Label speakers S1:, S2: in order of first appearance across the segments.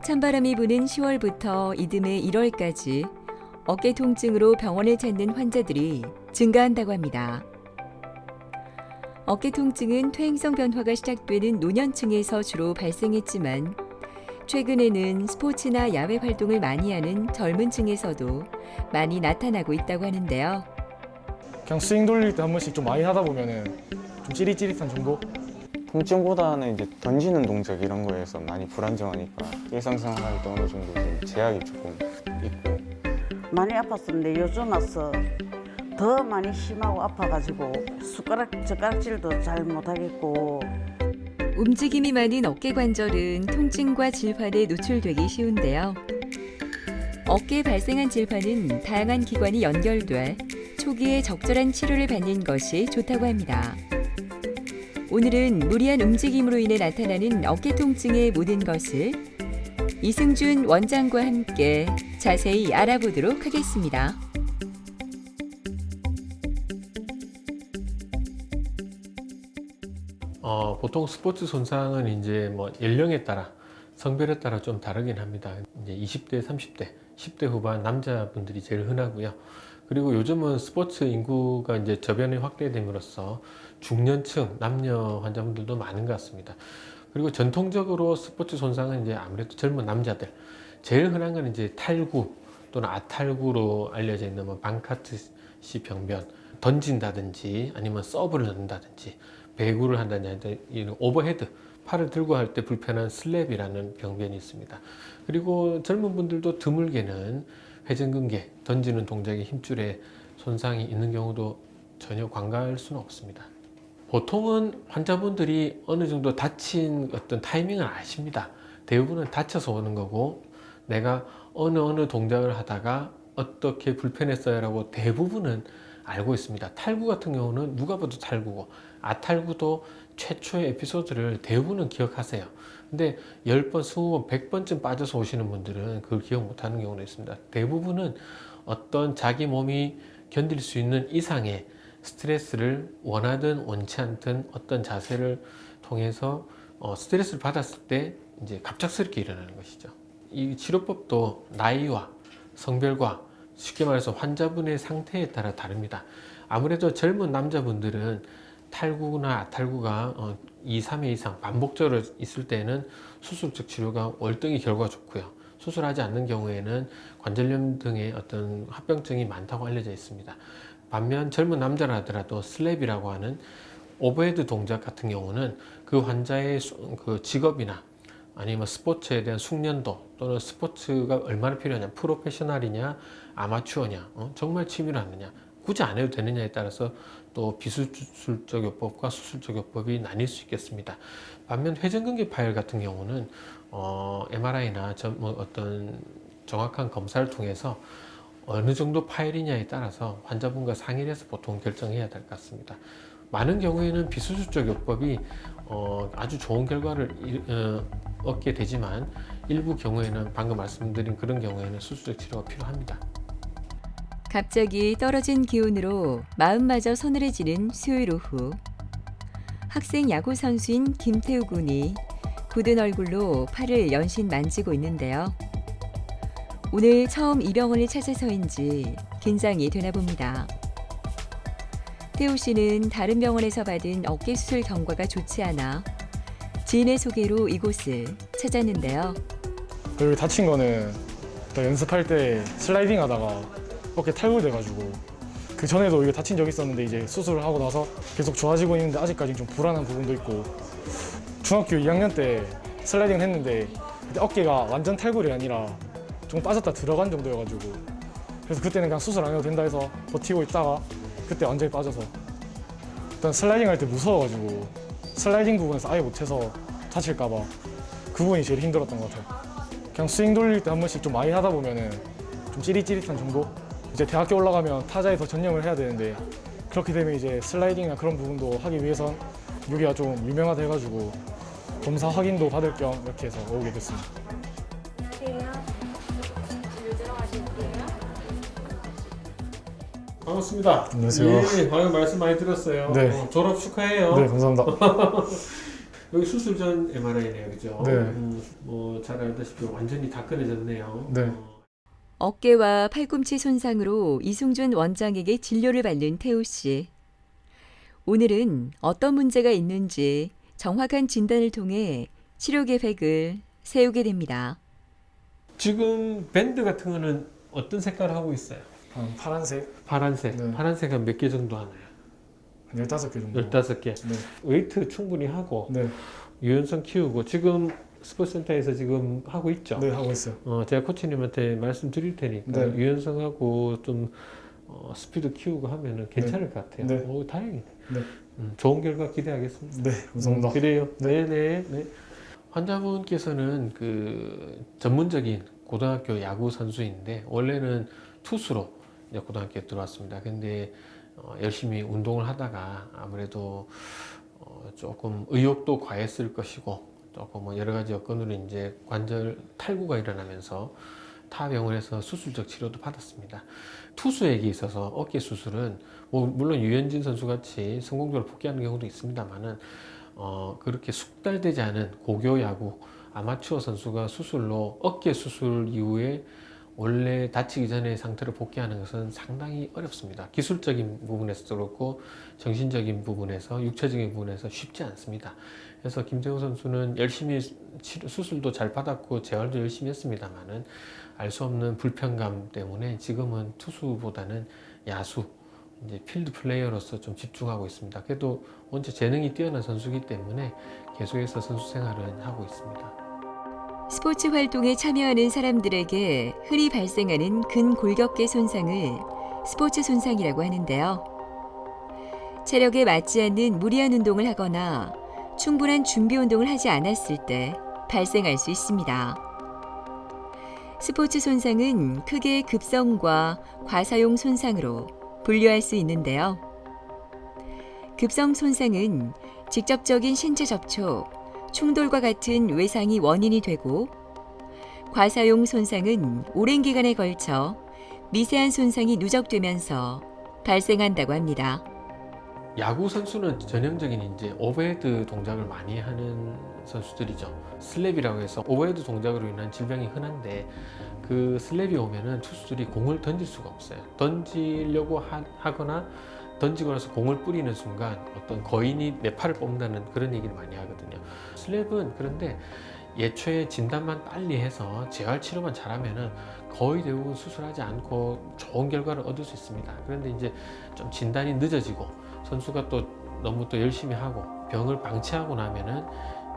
S1: 찬바람이 부는 10월부터 이듬해 1월까지 어깨 통증으로 병원을 찾는 환자들이 증가한다고 합니다. 어깨 통증은 퇴행성 변화가 시작되는 노년층에서 주로 발생했지만 최근에는 스포츠나 야외 활동을 많이 하는 젊은 층에서도 많이 나타나고 있다고 하는데요.
S2: 그냥 스윙 돌릴 때 한 번씩 좀 많이 하다 보면은 좀 찌릿찌릿한 정도?
S3: 통증보다는 이제 던지는 동작 이런 거에서 많이 불안정하니까 일상생활할 때 어느 정도 좀 제약이 조금 있고.
S4: 많이 아팠었는데 요즘 와서 더 많이 심하고 아파가지고 젓가락질도 잘 못하겠고.
S1: 움직임이 많은 어깨 관절은 통증과 질환에 노출되기 쉬운데요. 어깨에 발생한 질환은 다양한 기관이 연결돼 초기에 적절한 치료를 받는 것이 좋다고 합니다. 오늘은 무리한 움직임으로 인해 나타나는 어깨 통증의 모든 것을 이승준 원장과 함께 자세히 알아보도록 하겠습니다.
S5: 보통 스포츠 손상은 이제 뭐 연령에 따라 성별에 따라 좀 다르긴 합니다. 이제 20대, 30대, 10대 후반 남자분들이 제일 흔하고요. 그리고 요즘은 스포츠 인구가 이제 저변이 확대됨으로써 중년층 남녀 환자분들도 많은 것 같습니다. 그리고 전통적으로 스포츠 손상은 이제 아무래도 젊은 남자들, 제일 흔한 건 이제 탈구 또는 아탈구로 알려져 있는 뭐 방카트식 병변, 던진다든지 아니면 서브를 넣는다든지 배구를 한다든지 이런 오버헤드, 팔을 들고 할 때 불편한 슬랩이라는 병변이 있습니다. 그리고 젊은 분들도 드물게는 회전근개, 던지는 동작의 힘줄에 손상이 있는 경우도 전혀 관가할 수는 없습니다. 보통은 환자분들이 어느 정도 다친 어떤 타이밍을 아십니다. 대부분은 다쳐서 오는 거고 내가 어느 동작을 하다가 어떻게 불편했어요 라고 대부분은 알고 있습니다. 탈구 같은 경우는 누가 봐도 탈구고 아탈구도 최초의 에피소드를 대부분은 기억하세요. 근데 10번, 20번, 100번쯤 빠져서 오시는 분들은 그걸 기억 못하는 경우도 있습니다. 대부분은 어떤 자기 몸이 견딜 수 있는 이상의 스트레스를 원하든 원치 않든 어떤 자세를 통해서 스트레스를 받았을 때 이제 갑작스럽게 일어나는 것이죠. 이 치료법도 나이와 성별과 쉽게 말해서 환자분의 상태에 따라 다릅니다. 아무래도 젊은 남자분들은 탈구나 아탈구가 2, 3회 이상 반복적으로 있을 때는 수술적 치료가 월등히 결과가 좋고요. 수술하지 않는 경우에는 관절염 등의 어떤 합병증이 많다고 알려져 있습니다. 반면 젊은 남자라 하더라도 슬랩이라고 하는 오버헤드 동작 같은 경우는 그 환자의 그 직업이나 아니면 스포츠에 대한 숙련도 또는 스포츠가 얼마나 필요하냐, 프로페셔널이냐 아마추어냐, 정말 취미로 하느냐, 굳이 안 해도 되느냐에 따라서 또 비수술적 요법과 수술적 요법이 나뉠 수 있겠습니다. 반면 회전근개 파열 같은 경우는 MRI나 어떤 정확한 검사를 통해서 어느 정도 파열이냐에 따라서 환자분과 상의를 해서 보통 결정해야 될 것 같습니다. 많은 경우에는 비수술적 요법이 아주 좋은 결과를 얻게 되지만 일부 경우에는 방금 말씀드린 그런 경우에는 수술적 치료가 필요합니다.
S1: 갑자기 떨어진 기온으로 마음마저 서늘해지는 수요일 오후. 학생 야구 선수인 김태우 군이 굳은 얼굴로 팔을 연신 만지고 있는데요. 오늘 처음 이 병원을 찾아서인지 긴장이 되나 봅니다. 태우 씨는 다른 병원에서 받은 어깨 수술 경과가 좋지 않아 지인의 소개로 이곳을 찾았는데요.
S2: 여기 다친 거는 연습할 때 슬라이딩 하다가 어깨 탈구돼가지고 그 전에도 이거 다친 적이 있었는데 이제 수술을 하고 나서 계속 좋아지고 있는데 아직까지 좀 불안한 부분도 있고 중학교 2학년 때 슬라이딩을 했는데 그때 어깨가 완전 탈구이 아니라 좀 빠졌다 들어간 정도여가지고 그래서 그때는 그냥 수술 안 해도 된다 해서 버티고 있다가 그때 완전히 빠져서 일단 슬라이딩 할 때 무서워가지고 슬라이딩 부분에서 아예 못해서 다칠까봐 그 부분이 제일 힘들었던 것 같아요. 그냥 스윙 돌릴 때 한 번씩 좀 많이 하다 보면은 좀 찌릿찌릿한 정도? 이제 대학교 올라가면 타자에 더 전념을 해야 되는데 그렇게 되면 이제 슬라이딩이나 그런 부분도 하기 위해선 여기가 좀 유명하다 해가지고 검사 확인도 받을 겸 이렇게 해서 오게 됐습니다.
S5: 반갑습니다.
S2: 안녕하세요.
S5: 예, 방금 말씀 많이 들었어요.
S2: 네.
S5: 졸업 축하해요.
S2: 네, 감사합니다.
S5: 여기 수술 전 MRI네요, 그죠?
S2: 네.
S5: 잘 알다시피 완전히 다 끊어졌네요.
S2: 네.
S1: 어깨와 팔꿈치 손상으로 이승준 원장에게 진료를 받는 태우 씨. 오늘은 어떤 문제가 있는지 정확한 진단을 통해 치료 계획을 세우게 됩니다.
S5: 지금 밴드 같은 거는 어떤 색깔 하고 있어요?
S2: 한 파란색
S5: 파란색.
S2: 네.
S5: 파란색 한 몇 개 정도 하나요?
S2: 한 15개 정도.
S5: 15개.
S2: 네.
S5: 웨이트 충분히 하고
S2: 네.
S5: 유연성 키우고 지금 스포츠센터에서 지금 하고 있죠?
S2: 네, 하고 있어요.
S5: 제가 코치님한테 말씀드릴 테니까
S2: 네.
S5: 유연성하고 좀 스피드 키우고 하면은 괜찮을 것 같아요.
S2: 네.
S5: 오, 다행이네.
S2: 네.
S5: 좋은 결과 기대하겠습니다.
S2: 네, 감사합니다.
S5: 그래요.
S2: 네.
S5: 네. 환자분께서는 그 전문적인 고등학교 야구 선수인데 원래는 투수로 이제 고등학교에 들어왔습니다. 근데 열심히 운동을 하다가 아무래도 조금 의욕도 과했을 것이고 조금 뭐 여러 가지 여건으로 이제 관절 탈구가 일어나면서 타 병원에서 수술적 치료도 받았습니다. 투수에게 있어서 어깨 수술은 뭐 물론 유현진 선수 같이 성공적으로 복귀하는 경우도 있습니다만은 그렇게 숙달되지 않은 고교 야구 아마추어 선수가 수술로 어깨 수술 이후에 원래 다치기 전의 상태로 복귀하는 것은 상당히 어렵습니다. 기술적인 부분에서도 그렇고 정신적인 부분에서 육체적인 부분에서 쉽지 않습니다. 그래서 김태우 선수는 열심히 수술도 잘 받았고 재활도 열심히 했습니다만은 알 수 없는 불편감 때문에 지금은 투수보다는 야수, 이제 필드 플레이어로서 좀 집중하고 있습니다. 그래도 원체 재능이 뛰어난 선수이기 때문에 계속해서 선수 생활을 하고 있습니다.
S1: 스포츠 활동에 참여하는 사람들에게 흔히 발생하는 근골격계 손상을 스포츠 손상이라고 하는데요. 체력에 맞지 않는 무리한 운동을 하거나 충분한 준비 운동을 하지 않았을 때 발생할 수 있습니다. 스포츠 손상은 크게 급성과 과사용 손상으로 분류할 수 있는데요. 급성 손상은 직접적인 신체 접촉, 충돌과 같은 외상이 원인이 되고, 과사용 손상은 오랜 기간에 걸쳐 미세한 손상이 누적되면서 발생한다고 합니다.
S5: 야구 선수는 전형적인 이제 오버헤드 동작을 많이 하는 선수들이죠. 슬랩이라고 해서 오버헤드 동작으로 인한 질병이 흔한데 그 슬랩이 오면은 투수들이 공을 던질 수가 없어요. 던지려고 하거나 던지고 나서 공을 뿌리는 순간 어떤 거인이 내 팔을 뽑는다는 그런 얘기를 많이 하거든요. 슬랩은 그런데 예초에 진단만 빨리 해서 재활 치료만 잘하면은 거의 대부분 수술하지 않고 좋은 결과를 얻을 수 있습니다. 그런데 이제 좀 진단이 늦어지고 선수가 또 너무 또 열심히 하고 병을 방치하고 나면은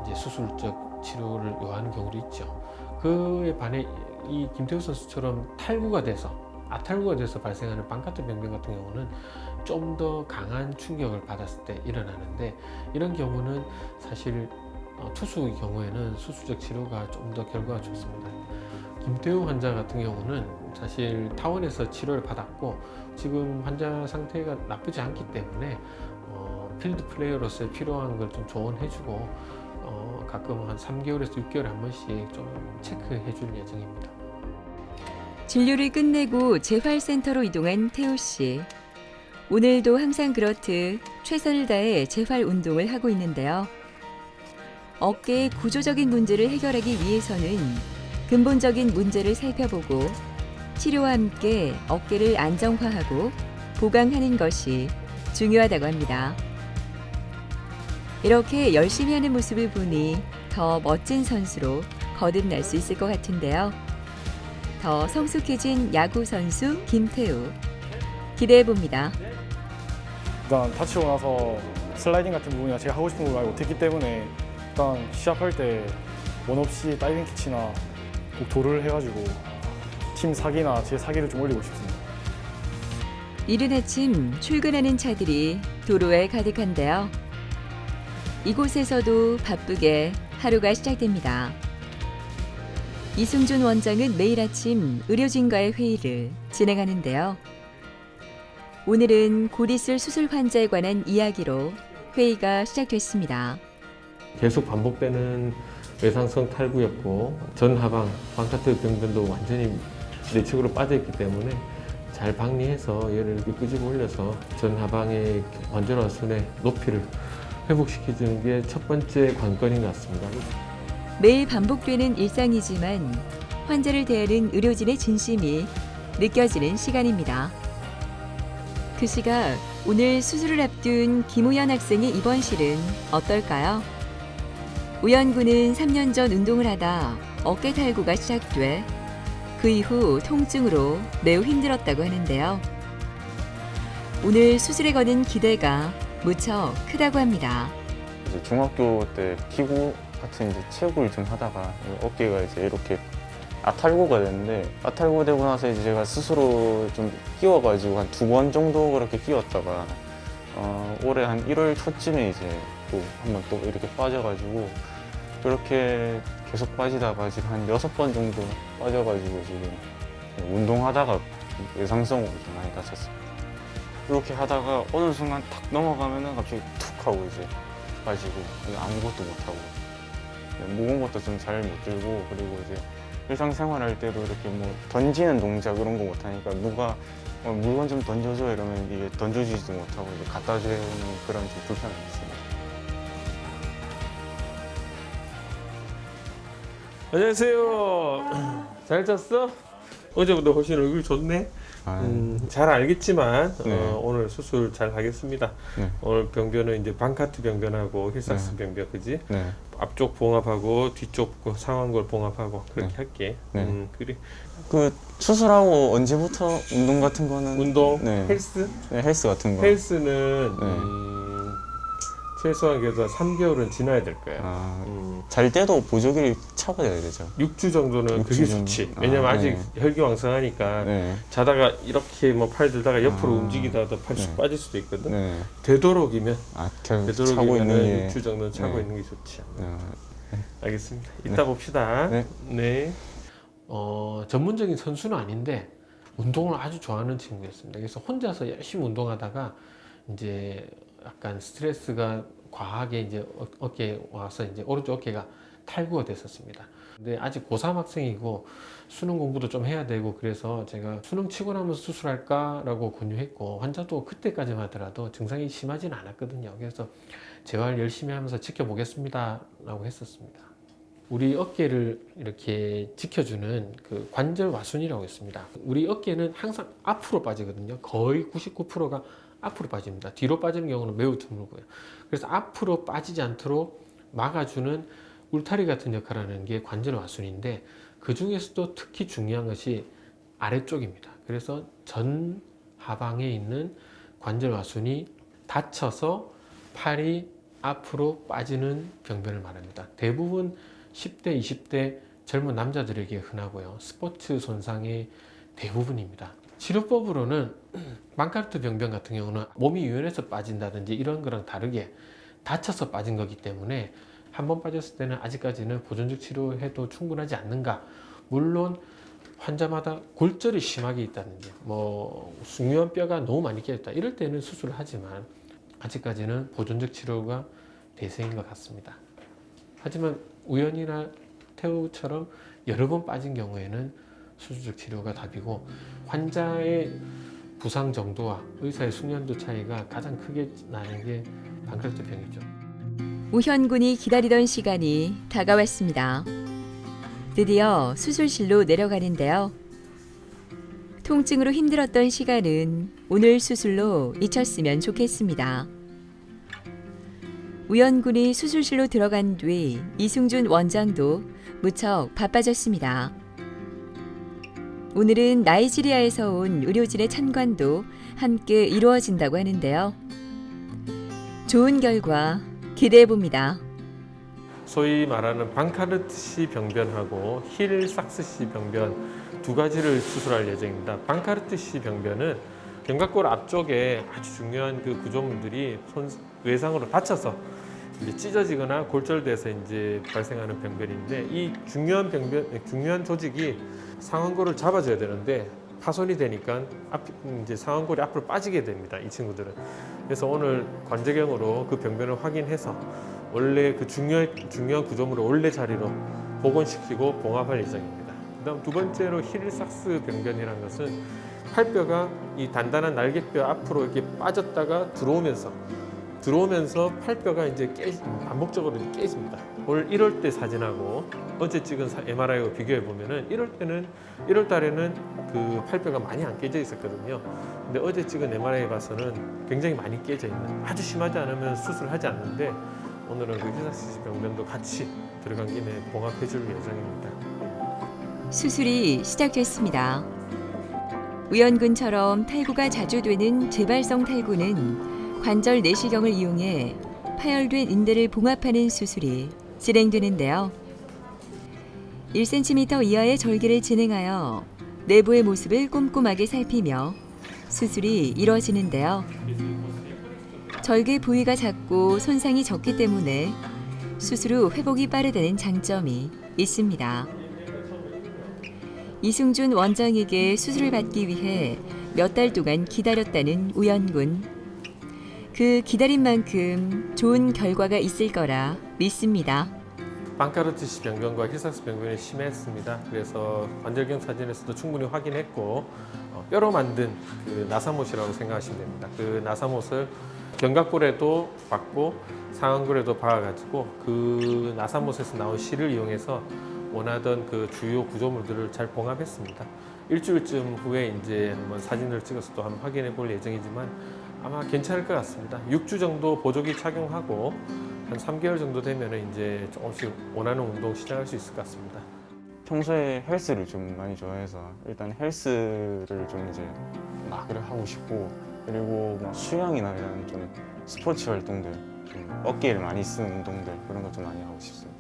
S5: 이제 수술적 치료를 요하는 경우도 있죠. 그에 반해 이 김태우 선수처럼 탈구가 돼서 아탈구가 돼서 발생하는 반카트 병변 같은 경우는 좀 더 강한 충격을 받았을 때 일어나는데 이런 경우는 사실 투수의 경우에는 수술적 치료가 좀 더 결과가 좋습니다. 김태우 환자 같은 경우는 사실 타원에서 치료를 받았고 지금 환자 상태가 나쁘지 않기 때문에 필드 플레이어로서 필요한 걸 좀 조언해주고 가끔 한 3개월에서 6개월에 한 번씩 좀 체크해 줄 예정입니다.
S1: 진료를 끝내고 재활센터로 이동한 태우 씨. 오늘도 항상 그렇듯 최선을 다해 재활 운동을 하고 있는데요. 어깨의 구조적인 문제를 해결하기 위해서는 근본적인 문제를 살펴보고 치료와 함께 어깨를 안정화하고 보강하는 것이 중요하다고 합니다. 이렇게 열심히 하는 모습을 보니 더 멋진 선수로 거듭날 수 있을 것 같은데요. 더 성숙해진 야구 선수 김태우 기대해 봅니다.
S2: 일단 다치고 나서 슬라이딩 같은 부분이나 제가 하고 싶은 걸 많이 못했기 때문에 일단 시합할 때 원 없이 다이빙 캐치나 꼭 도를 해가지고 팀 사기나 제 사기를 좀 올리고 싶습니다.
S1: 이른 아침 출근하는 차들이 도로에 가득한데요. 이곳에서도 바쁘게 하루가 시작됩니다. 이승준 원장은 매일 아침 의료진과의 회의를 진행하는데요. 오늘은 곧 있을 수술 환자에 관한 이야기로 회의가 시작됐습니다.
S5: 계속 반복되는 외상성 탈구였고 전하방 반카트 병변도 완전히 내측으로 빠져있기 때문에 잘 박리해서 얘를 끄집어 올려서 전하방의 관절화순의 높이를 회복시켜주는 게 첫 번째 관건인 것 같습니다.
S1: 매일 반복되는 일상이지만 환자를 대하는 의료진의 진심이 느껴지는 시간입니다. 그 시각 오늘 수술을 앞둔 김우현 학생의 입원실은 어떨까요? 우현 군은 3년 전 운동을 하다 어깨 탈구가 시작돼 그 이후 통증으로 매우 힘들었다고 하는데요. 오늘 수술에 거는 기대가 무척 크다고 합니다.
S3: 이제 중학교 때 피구 같은 이제 체육을 좀 하다가 어깨가 이제 이렇게 아탈구가 됐는데, 아탈구 되고 나서 이제 제가 스스로 좀 끼워가지고 한 2번 정도 그렇게 끼웠다가 올해 한 1월 초쯤에 이제 또 한 번 또 이렇게 빠져가지고 그렇게 계속 빠지다가 지금 한 6번 정도 빠져가지고 지금 운동하다가 외상성으로 좀 많이 다쳤습니다. 이렇게 하다가 어느 순간 탁 넘어가면은 갑자기 툭 하고 이제 빠지고 아무것도 못하고 무거운 것도 좀 잘 못 들고, 그리고 이제 일상생활할 때도 이렇게 뭐 던지는 동작 이런 거 못하니까 누가 물건 좀 던져줘 이러면 이게 던져주지도 못하고 이제 갖다 주는 그런 좀 불편함이 있습니다.
S5: 안녕하세요. 잘 잤어? 어제보다 훨씬 얼굴이 좋네. 잘 알겠지만
S3: 네.
S5: 오늘 수술 잘 하겠습니다.
S3: 네.
S5: 오늘 병변은 이제 방카트 병변하고 힐삭스 병변, 그지?
S3: 네.
S5: 앞쪽 봉합하고 뒤쪽 그 상완골 봉합하고 그렇게
S3: 네.
S5: 할게.
S3: 네.
S5: 그래.
S3: 그 수술하고 언제부터 운동 같은 거는
S5: 운동,
S3: 네.
S5: 헬스?
S3: 네, 헬스 같은 거.
S5: 헬스는
S3: 네.
S5: 최소한 그래도 3개월은 지나야 될 거야.
S3: 잘 때도 보조기를 차고 자야 되죠.
S5: 6주 정도는
S3: 6주
S5: 그게
S3: 정도.
S5: 좋지. 왜냐면
S3: 아,
S5: 아직
S3: 네.
S5: 혈기왕성하니까
S3: 네.
S5: 자다가 이렇게 뭐 팔 들다가 옆으로
S3: 아,
S5: 움직이다가 팔 쑥
S3: 네.
S5: 빠질 수도 있거든.
S3: 네.
S5: 되도록이면 차고
S3: 되도록이면
S5: 있는 6주 정도는 차고
S3: 네.
S5: 있는 게 좋지.
S3: 어,
S5: 알겠습니다. 이따 봅시다.
S3: 네.
S5: 네. 전문적인 선수는 아닌데 운동을 아주 좋아하는 친구였습니다. 그래서 혼자서 열심히 운동하다가 이제 약간 스트레스가 과하게 이제 어깨에 와서 이제 오른쪽 어깨가 탈구가 됐었습니다. 근데 아직 고3 학생이고 수능 공부도 좀 해야 되고, 그래서 제가 수능 치고 나면 수술할까라고 권유했고, 환자도 그때까지만 하더라도 증상이 심하진 않았거든요. 그래서 재활 열심히 하면서 지켜보겠습니다 라고 했었습니다. 우리 어깨를 이렇게 지켜주는 그 관절 와순이라고 있습니다. 우리 어깨는 항상 앞으로 빠지거든요. 거의 99%가 앞으로 빠집니다. 뒤로 빠지는 경우는 매우 드물고요. 그래서 앞으로 빠지지 않도록 막아주는 울타리 같은 역할을 하는 게 관절 와순인데, 그 중에서도 특히 중요한 것이 아래쪽입니다. 그래서 전 하방에 있는 관절 와순이 다쳐서 팔이 앞으로 빠지는 병변을 말합니다. 대부분 10대, 20대 젊은 남자들에게 흔하고요. 스포츠 손상의 대부분입니다. 치료법으로는 방카르트 병변 같은 경우는 몸이 유연해서 빠진다든지 이런 거랑 다르게 다쳐서 빠진 거기 때문에 한 번 빠졌을 때는 아직까지는 보존적 치료해도 충분하지 않는가. 물론 환자마다 골절이 심하게 있다든지 뭐 중요한 뼈가 너무 많이 깨졌다 이럴 때는 수술을 하지만 아직까지는 보존적 치료가 대세인 것 같습니다. 하지만 우연이나 태우처럼 여러 번 빠진 경우에는 수술적 치료가 답이고, 환자의 부상 정도와 의사의 숙련도 차이가 가장 크게 나는 게 방카르트 병이죠.
S1: 우현 군이 기다리던 시간이 다가왔습니다. 드디어 수술실로 내려가는데요. 통증으로 힘들었던 시간은 오늘 수술로 잊혔으면 좋겠습니다. 우현 군이 수술실로 들어간 뒤 이승준 원장도 무척 바빠졌습니다. 오늘은 나이지리아에서 온 의료진의 참관도 함께 이루어진다고 하는데요. 좋은 결과 기대해봅니다.
S5: 소위 말하는 방카르트시 병변하고 힐삭스시 병변 두 가지를 수술할 예정입니다. 방카르트시 병변은 견갑골 앞쪽에 아주 중요한 그 구조물들이 외상으로 다쳐서 이제 찢어지거나 골절돼서 이제 발생하는 병변인데, 이 중요한 조직이 상완골을 잡아줘야 되는데 파손이 되니까 이제 상완골이 앞으로 빠지게 됩니다. 이 친구들은. 그래서 오늘 관제경으로 그 병변을 확인해서 원래 그 중요한 구조물을 원래 자리로 복원시키고 봉합할 예정입니다. 그다음 두 번째로 힐삭스 병변이라는 것은 팔뼈가 이 단단한 날개뼈 앞으로 이렇게 빠졌다가 들어오면서 들어오면서 팔뼈가 이제 반복적으로 이제 깨집니다. 올 1월 때 사진하고 어제 찍은 MRI하고 비교해 보면은 1월 달에는 그 팔뼈가 많이 안 깨져 있었거든요. 근데 어제 찍은 MRI 봐서는 굉장히 많이 깨져 있는, 아주 심하지 않으면 수술하지 않는데 오늘은 그 히사시스 병변도 같이 들어간 김에 봉합해 줄 예정입니다.
S1: 수술이 시작됐습니다. 우연근처럼 탈구가 자주 되는 재발성 탈구는 관절 내시경을 이용해 파열된 인대를 봉합하는 수술이 진행되는데요. 1cm 이하의 절개를 진행하여 내부의 모습을 꼼꼼하게 살피며 수술이 이뤄지는데요. 절개 부위가 작고 손상이 적기 때문에 수술 후 회복이 빠르다는 장점이 있습니다. 이승준 원장에게 수술을 받기 위해 몇 달 동안 기다렸다는 우연군. 그 기다린 만큼 좋은 결과가 있을 거라 믿습니다.
S5: 방카르티시 병변과 히사스 병변이 심했습니다. 그래서 관절경 사진에서도 충분히 확인했고 뼈로 만든 그 나사못이라고 생각하시면 됩니다. 그 나사못을 견갑골에도 박고 상완골에도 박아가지고 그 나사못에서 나온 실을 이용해서 원하던 그 주요 구조물들을 잘 봉합했습니다. 일주일쯤 후에 이제 한번 사진을 찍어서 또 한번 확인해 볼 예정이지만 아마 괜찮을 것 같습니다. 6주 정도 보조기 착용하고 한 3개월 정도 되면 이제 조금씩 원하는 운동 시작할 수 있을 것 같습니다.
S3: 평소에 헬스를 좀 많이 좋아해서 일단 헬스를 좀 이제 막 하고 싶고, 그리고 뭐 수영이나 이런 좀 스포츠 활동들, 좀 어깨를 많이 쓰는 운동들, 그런 것 좀 많이 하고 싶습니다.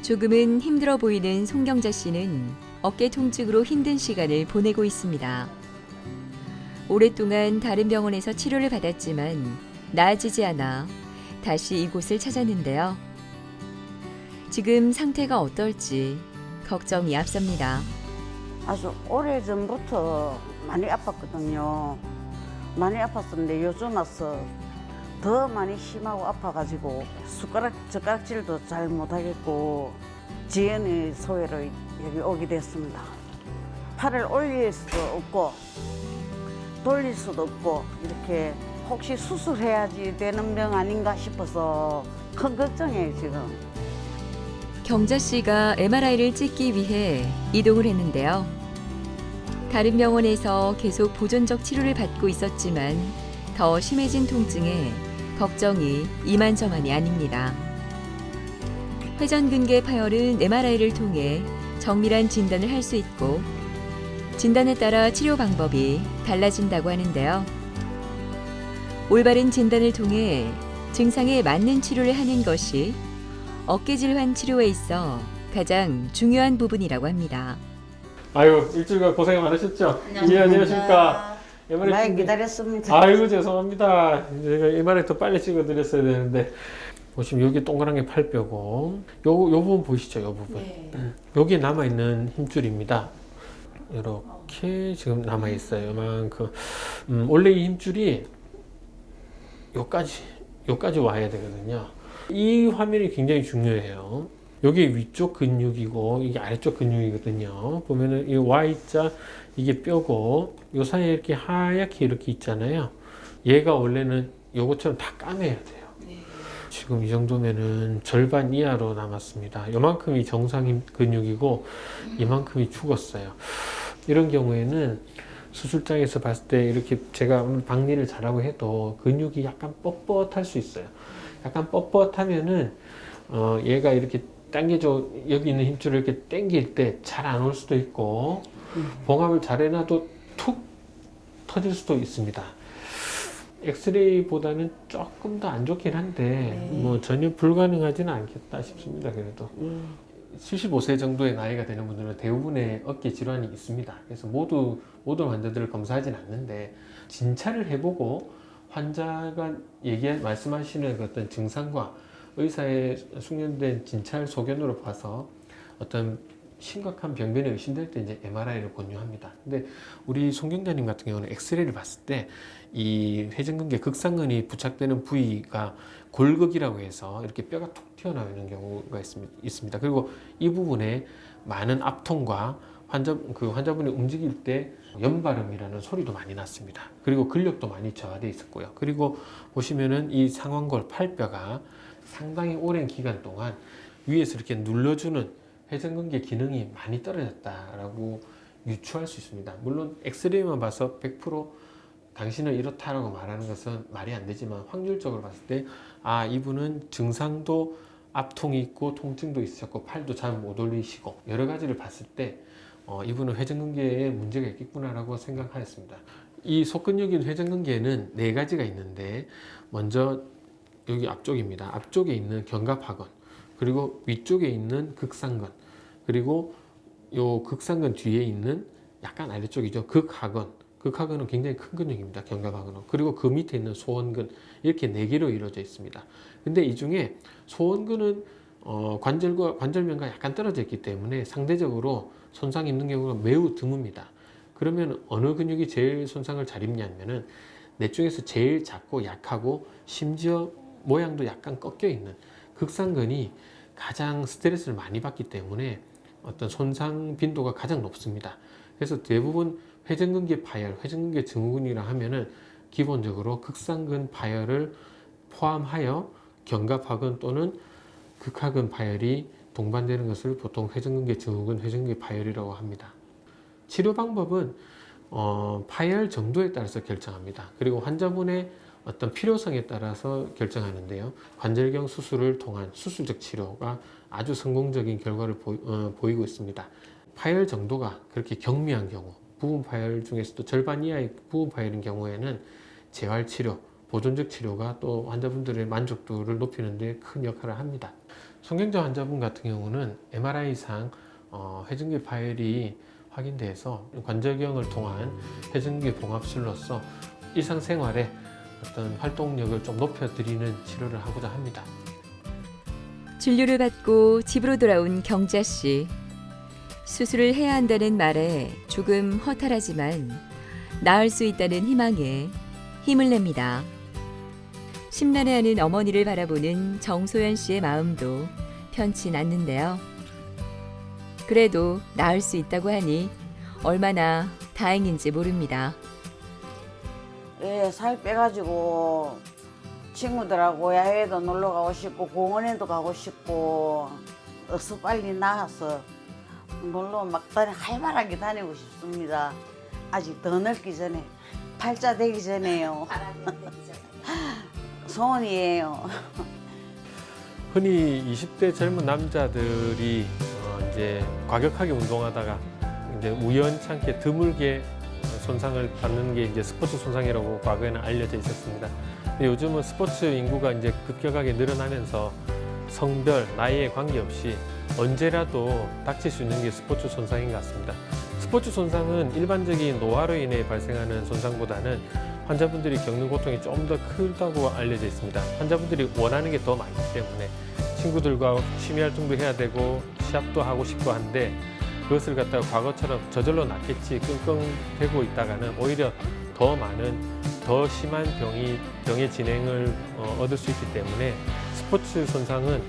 S1: 조금은 힘들어 보이는 송경자 씨는 어깨 통증으로 힘든 시간을 보내고 있습니다. 오랫동안 다른 병원에서 치료를 받았지만 나아지지 않아 다시 이곳을 찾았는데요. 지금 상태가 어떨지 걱정이 앞섭니다.
S4: 아주 오래전부터 많이 아팠거든요. 많이 아팠었는데 요즘 와서 더 많이 심하고 아파가지고 젓가락질도 잘 못하겠고 지연의 소외로 여기 오게 됐습니다. 팔을 올릴 수도 없고 돌릴 수도 없고 이렇게 혹시 수술해야지 되는 병 아닌가 싶어서 큰 걱정이에요 지금.
S1: 경자 씨가 MRI를 찍기 위해 이동을 했는데요. 다른 병원에서 계속 보존적 치료를 받고 있었지만 더 심해진 통증에 걱정이 이만저만이 아닙니다. 회전근개 파열은 MRI를 통해 정밀한 진단을 할 수 있고 진단에 따라 치료 방법이 달라진다고 하는데요. 올바른 진단을 통해 증상에 맞는 치료를 하는 것이 어깨 질환 치료에 있어 가장 중요한 부분이라고 합니다.
S5: 아유, 일주일간 고생 많으셨죠? 예, 안녕하십니까?
S4: 많이 기다렸습니다.
S5: 아이고, 죄송합니다. 제가 MRI 더 빨리 찍어드렸어야 되는데. 보시면 여기 동그란 게 팔뼈고, 요 부분 보이시죠? 요 부분. 여기에 남아있는 힘줄입니다. 이렇게 지금 남아있어요. 요만큼. 원래 이 힘줄이 요까지 와야 되거든요. 이 화면이 굉장히 중요해요. 여기 위쪽 근육이고 이게 아래쪽 근육이거든요. 보면은 이 Y자 이게 뼈고 요 사이에 이렇게 하얗게 이렇게 있잖아요. 얘가 원래는 요것처럼 다 까매야 돼요. 지금 이 정도면은 절반 이하로 남았습니다. 요만큼이 정상 근육이고 이만큼이 죽었어요. 이런 경우에는 수술장에서 봤을 때 이렇게 제가 박리를 잘하고 해도 근육이 약간 뻣뻣할 수 있어요. 약간 뻣뻣하면은 얘가 이렇게 당겨져, 여기 있는 힘줄을 이렇게 당길 때 잘 안 올 수도 있고 봉합을 잘 해놔도 툭 터질 수도 있습니다. 엑스레이보다는 조금 더 안 좋긴 한데 뭐 전혀 불가능하지는 않겠다 싶습니다. 그래도 75세 정도의 나이가 되는 분들은 대부분의 어깨 질환이 있습니다. 그래서 모든 환자들을 검사하진 않는데 진찰을 해보고 환자가 말씀하시는 그 어떤 증상과 의사의 숙련된 진찰 소견으로 봐서 어떤 심각한 병변이 의심될 때 이제 MRI를 권유합니다. 근데 우리 송경자님 같은 경우는 엑스레이를 봤을 때 이 회전근개 극상근이 부착되는 부위가 골극이라고 해서 이렇게 뼈가 툭 튀어나오는 경우가 있습니다. 그리고 이 부분에 많은 압통과 환자분이 움직일 때 연발음이라는 소리도 많이 났습니다. 그리고 근력도 많이 저하돼 있었고요. 그리고 보시면은 이 상완골 팔뼈가 상당히 오랜 기간 동안 위에서 이렇게 눌러주는 회전근개 기능이 많이 떨어졌다라고 유추할 수 있습니다. 물론 엑스레이만 봐서 100% 당신은 이렇다라고 말하는 것은 말이 안 되지만 확률적으로 봤을 때 이분은 증상도 압통이 있고 통증도 있으셨고 팔도 잘 못 올리시고 여러 가지를 봤을 때 이분은 회전근개에 문제가 있겠구나라고 생각하였습니다. 이 속근육인 회전근개는 4가지가 있는데 먼저 여기 앞쪽입니다. 앞쪽에 있는 견갑하근, 그리고 위쪽에 있는 극상근, 그리고 요 극상근 뒤에 있는 약간 아래쪽이죠. 극하근은 굉장히 큰 근육입니다. 견갑하근은. 그리고 그 밑에 있는 소원근, 이렇게 4개로 이루어져 있습니다. 근데 이 중에 소원근은 관절면과 약간 떨어져 있기 때문에 상대적으로 손상이 있는 경우가 매우 드뭅니다. 그러면 어느 근육이 제일 손상을 잘 입냐면은 넷 중에서 제일 작고 약하고 심지어 모양도 약간 꺾여 있는 극상근이 가장 스트레스를 많이 받기 때문에 어떤 손상 빈도가 가장 높습니다. 그래서 대부분 회전근개 파열, 회전근개 증후군이라 하면은 기본적으로 극상근 파열을 포함하여 견갑하근 또는 극하근 파열이 동반되는 것을 보통 회전근개 증후군, 회전근개 파열이라고 합니다. 치료 방법은 파열 정도에 따라서 결정합니다. 그리고 환자분의 어떤 필요성에 따라서 결정하는데요. 관절경 수술을 통한 수술적 치료가 아주 성공적인 결과를 보이고 있습니다. 파열 정도가 그렇게 경미한 경우, 부분 파열 중에서도 절반 이하의 부분 파열인 경우에는 재활치료, 보존적 치료가 또 환자분들의 만족도를 높이는 데 큰 역할을 합니다. 송경자 환자분 같은 경우는 MRI상 회전근개 파열이 확인돼서 관절경을 통한 회전근개 봉합술로서 일상생활에 어떤 활동력을 좀 높여드리는 치료를 하고자 합니다.
S1: 진료를 받고 집으로 돌아온 경자 씨. 수술을 해야 한다는 말에 조금 허탈하지만 나을 수 있다는 희망에 힘을 냅니다. 심란해하는 어머니를 바라보는 정소연 씨의 마음도 편치 않는데요. 그래도 나을 수 있다고 하니 얼마나 다행인지 모릅니다.
S4: 예, 살 빼가지고 친구들하고 야외도 놀러 가고 싶고 공원에도 가고 싶고 어서 빨리 나가서 놀러 막 활발하게 다니고 싶습니다. 아직 더 늙기 전에, 팔자 되기 전에요. 소원이에요.
S5: 흔히 20대 젊은 남자들이 이제 과격하게 운동하다가 이제 우연찮게 드물게 손상을 받는 게 이제 스포츠 손상이라고 과거에는 알려져 있었습니다. 근데 요즘은 스포츠 인구가 이제 급격하게 늘어나면서 성별, 나이에 관계없이 언제라도 닥칠 수 있는 게 스포츠 손상인 것 같습니다. 스포츠 손상은 일반적인 노화로 인해 발생하는 손상보다는 환자분들이 겪는 고통이 좀 더 크다고 알려져 있습니다. 환자분들이 원하는 게 더 많기 때문에 친구들과 취미 활동도 해야 되고 시합도 하고 싶고 한데 그것을 갖다가 과거처럼 저절로 낫겠지 끙끙대고 있다가는 오히려 더 많은, 더 심한 병의 진행을 얻을 수 있기 때문에 스포츠 손상은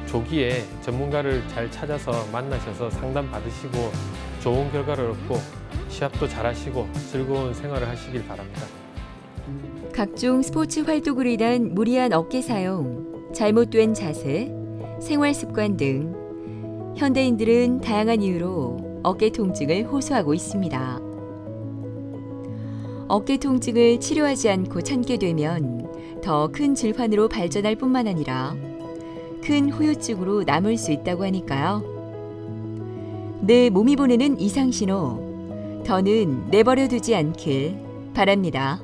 S5: 조기에 전문가를 잘 찾아서 만나셔서 상담 받으시고 좋은 결과를 얻고 시합도 잘하시고 즐거운 생활을 하시길 바랍니다.
S1: 각종 스포츠 활동으로 인한 무리한 어깨 사용, 잘못된 자세, 생활 습관 등 현대인들은 다양한 이유로 어깨 통증을 호소하고 있습니다. 어깨 통증을 치료하지 않고 참게 되면 더 큰 질환으로 발전할 뿐만 아니라 큰 후유증으로 남을 수 있다고 하니까요. 내 몸이 보내는 이상신호, 더는 내버려 두지 않길 바랍니다.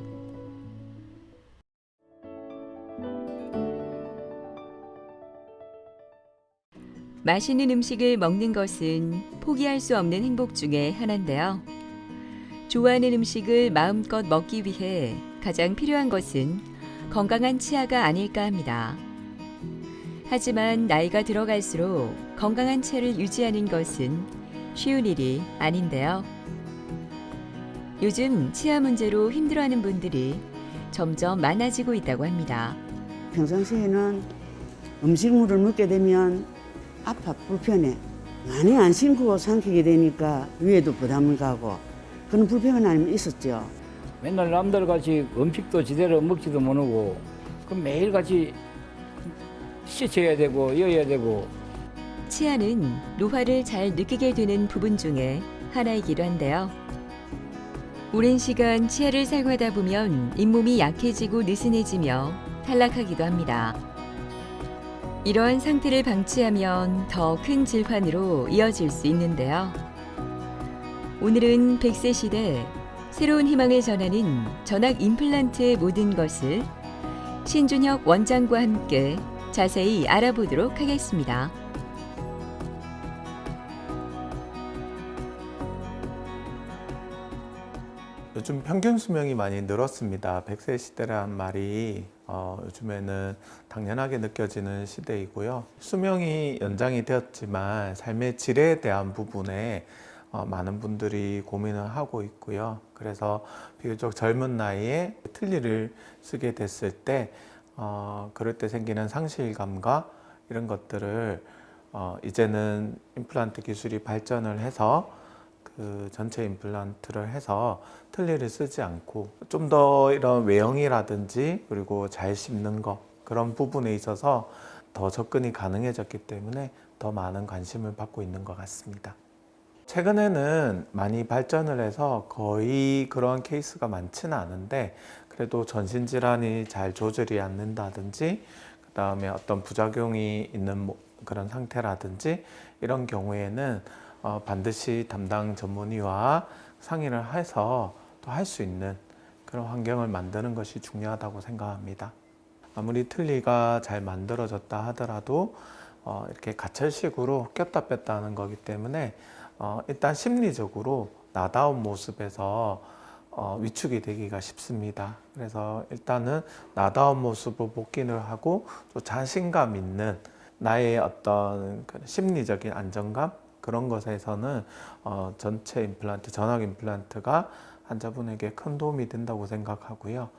S1: 맛있는 음식을 먹는 것은 포기할 수 없는 행복 중에 하나인데요. 좋아하는 음식을 마음껏 먹기 위해 가장 필요한 것은 건강한 치아가 아닐까 합니다. 하지만 나이가 들어갈수록 건강한 치아를 유지하는 것은 쉬운 일이 아닌데요. 요즘 치아 문제로 힘들어하는 분들이 점점 많아지고 있다고 합니다.
S4: 평상시에는 음식물을 먹게 되면 아파, 불편해. 많이 안 신고 삼키게 되니까 위에도 부담을 가고 그런 불편함이 있었죠.
S6: 맨날 남들 같이 음식도 제대로 먹지도 못하고 그럼 매일 같이 씻어야 되고 여야 되고
S1: 치아는 노화를 잘 느끼게 되는 부분 중에 하나이기도 한데요. 오랜 시간 치아를 사용하다 보면 잇몸이 약해지고 느슨해지며 탈락하기도 합니다. 이러한 상태를 방치하면 더 큰 질환으로 이어질 수 있는데요. 오늘은 100세 시대 새로운 희망을 전하는 전학 임플란트의 모든 것을 신준혁 원장과 함께 자세히 알아보도록 하겠습니다.
S7: 요즘 평균 수명이 많이 늘었습니다. 100세 시대라는 말이 요즘에는 당연하게 느껴지는 시대이고요. 수명이 연장이 되었지만 삶의 질에 대한 부분에 많은 분들이 고민을 하고 있고요. 그래서 비교적 젊은 나이에 틀니를 쓰게 됐을 때 그럴 때 생기는 상실감과 이런 것들을 이제는 임플란트 기술이 발전을 해서 그 전체 임플란트를 해서 틀니를 쓰지 않고 좀 더 이런 외형이라든지 그리고 잘 씹는 거 그런 부분에 있어서 더 접근이 가능해졌기 때문에 더 많은 관심을 받고 있는 것 같습니다. 최근에는 많이 발전을 해서 거의 그런 케이스가 많지는 않은데 그래도 전신질환이 잘 조절이 안 된다든지 그 다음에 어떤 부작용이 있는 그런 상태라든지 이런 경우에는 반드시 담당 전문의와 상의를 해서 또 할 수 있는 그런 환경을 만드는 것이 중요하다고 생각합니다. 아무리 틀니가 잘 만들어졌다 하더라도 이렇게 가철식으로 꼈다 뺐다 하는 거기 때문에 일단 심리적으로 나다운 모습에서 위축이 되기가 쉽습니다. 그래서 일단은 나다운 모습을 복귀를 하고 또 자신감 있는 나의 어떤 심리적인 안정감 그런 것에서는 전체 임플란트, 전학 임플란트가 환자분에게 큰 도움이 된다고 생각하고요.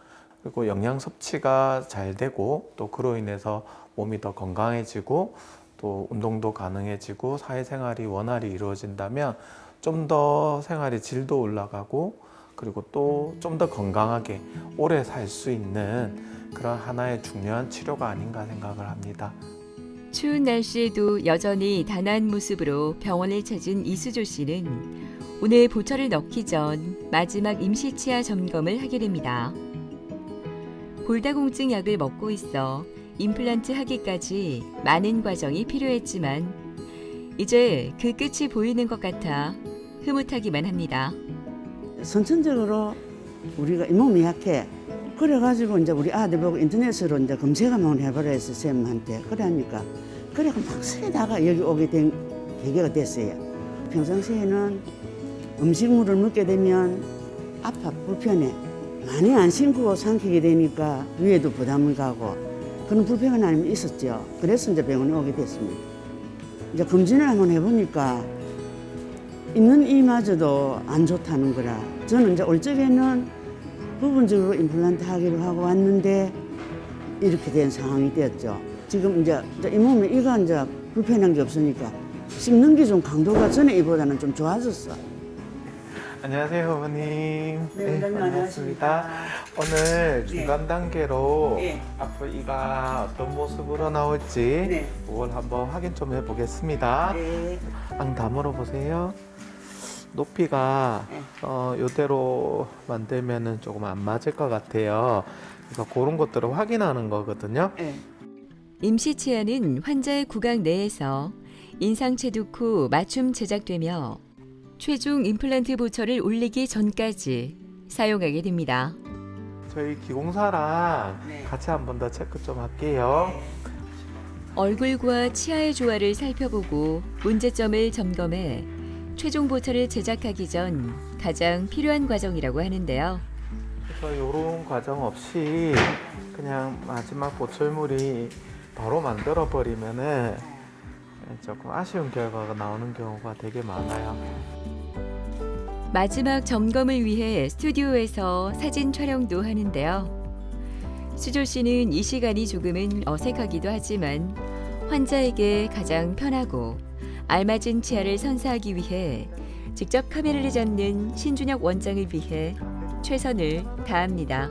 S7: 그리고 영양 섭취가 잘 되고 또 그로 인해서 몸이 더 건강해지고 또 운동도 가능해지고 사회생활이 원활히 이루어진다면 좀 더 생활의 질도 올라가고 그리고 또 좀 더 건강하게 오래 살 수 있는 그런 하나의 중요한 치료가 아닌가 생각을 합니다.
S1: 추운 날씨에도 여전히 단아한 모습으로 병원을 찾은 이수조 씨는 오늘 보철을 넣기 전 마지막 임시치아 점검을 하게 됩니다. 골다공증 약을 먹고 있어 임플란트 하기까지 많은 과정이 필요했지만 이제 그 끝이 보이는 것 같아 흐뭇하기만 합니다.
S4: 선천적으로 우리가 잇몸이 약해. 그래가지고 이제 우리 아들 보고 인터넷으로 이제 검색 한번 해보라 해서 쌤한테 그러니까 그래 막 세다가 여기 오게 된 계기가 됐어요. 평상시에는 음식물을 먹게 되면 아파 불편해. 많이 안 신고 삼키게 되니까 위에도 부담을 가고 그런 불편함이 있었죠. 그래서 이제 병원에 오게 됐습니다. 이제 검진을 한번 해보니까 있는 이마저도 안 좋다는 거라 저는 이제 올 적에는 부분적으로 임플란트 하기로 하고 왔는데 이렇게 된 상황이 되었죠. 지금 이제 잇몸에 이가 이제 불편한 게 없으니까 씹는 게 좀 강도가 전에 이보다는 좀 좋아졌어.
S7: 안녕하세요, 어머님.
S4: 네, 원장님
S7: 반갑습니다.
S4: 안녕하십니까.
S7: 오늘 중간 단계로
S4: 네.
S7: 앞으로 이가 어떤 모습으로 나올지
S4: 네.
S7: 그걸 한번 확인 좀 해보겠습니다.
S4: 네.
S7: 앙 다물어 보세요. 높이가
S4: 네.
S7: 이대로 만들면은 조금 안 맞을 것 같아요. 그래서 그런 것들을 확인하는 거거든요.
S4: 네.
S1: 임시치아는 환자의 구강 내에서 인상 체득 후 맞춤 제작되며 최종 임플란트 보철을 올리기 전까지 사용하게 됩니다.
S7: 저희 기공사랑
S4: 네.
S7: 같이 한 번 더 체크 좀 할게요.
S1: 얼굴과 치아의 조화를 살펴보고 문제점을 점검해 최종 보철을 제작하기 전 가장 필요한 과정이라고 하는데요.
S7: 그래서 이런 과정 없이 그냥 마지막 보철물이 바로 만들어 버리면은 조금 아쉬운 결과가 나오는 경우가 되게 많아요.
S1: 마지막 점검을 위해 스튜디오에서 사진 촬영도 하는데요. 수조 씨는 이 시간이 조금은 어색하기도 하지만 환자에게 가장 편하고 알맞은 치아를 선사하기 위해 직접 카메라를 잡는 신준혁 원장을 위해 최선을 다합니다.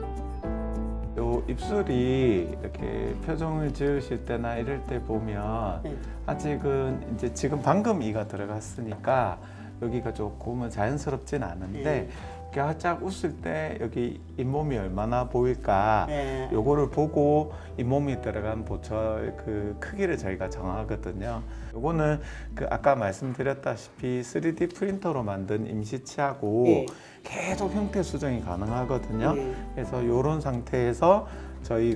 S7: 요 입술이 이렇게 표정을 지으실 때나 이럴 때 보면 아직은 이제 지금 방금 이가 들어갔으니까 여기가 조금은 자연스럽진 않은데 이렇게 활짝 웃을 때 여기 잇몸이 얼마나 보일까 요거를 보고 잇몸이 들어간 보철 그 크기를 저희가 정하거든요. 요거는 그 아까 말씀드렸다시피 3D 프린터로 만든 임시치아고 계속 형태 수정이 가능하거든요. 그래서 이런 상태에서 저희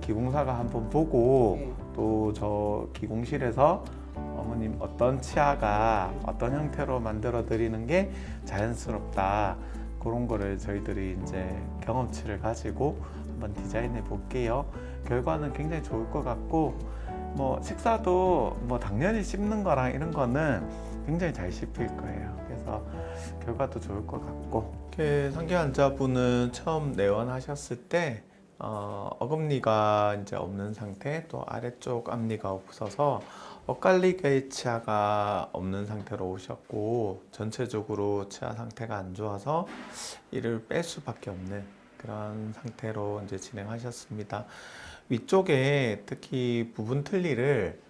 S7: 기공사가 한번 보고 또 저 기공실에서 어머님 어떤 치아가 어떤 형태로 만들어 드리는 게 자연스럽다, 그런 거를 저희들이 이제 경험치를 가지고 한번 디자인해 볼게요. 결과는 굉장히 좋을 것 같고, 뭐 식사도 뭐 당연히 씹는 거랑 이런 거는 굉장히 잘 씹힐 거예요. 그래서 결과도 좋을 것 같고, 이렇게 상계 환자분은 처음 내원하셨을 때 어금니가 이제 없는 상태, 또 아래쪽 앞니가 없어서 엇갈리게 치아가 없는 상태로 오셨고, 전체적으로 치아 상태가 안 좋아서 이를 뺄 수밖에 없는 그런 상태로 이제 진행하셨습니다. 위쪽에 특히 부분 틀니를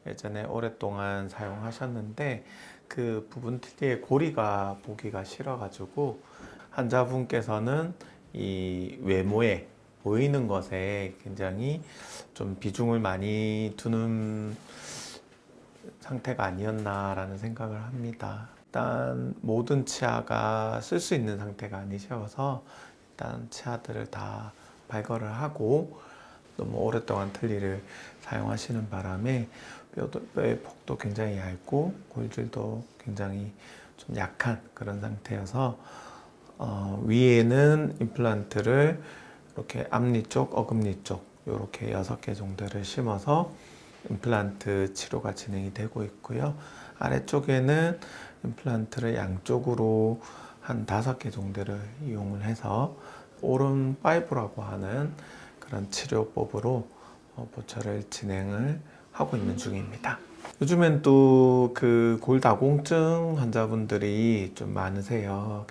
S7: 예전에 오랫동안 사용하셨는데 그 부분 틀니의 고리가 보기가 싫어가지고 환자분께서는 이 외모에 보이는 것에 굉장히 좀 비중을 많이 두는 상태가 아니었나라는 생각을 합니다. 일단 모든 치아가 쓸 수 있는 상태가 아니셔서 일단 치아들을 다 발걸을 하고 너무 오랫동안 틀니를 사용하시는 바람에 뼈의 폭도 굉장히 얇고 골질도 굉장히 좀 약한 그런 상태여서 위에는 임플란트를 이렇게 앞니 쪽, 어금니 쪽 이렇게 6개 정도를 심어서 임플란트 치료가 진행이 되고 있고요. 아래쪽에는 임플란트를 양쪽으로 한 5개 정도를 이용을 해서 오른 파이브라고 하는 그런 치료법으로 보철을 진행을 하고 있는 중입니다. 요즘엔 또 그 골다공증 환자분들이 좀 많으세요.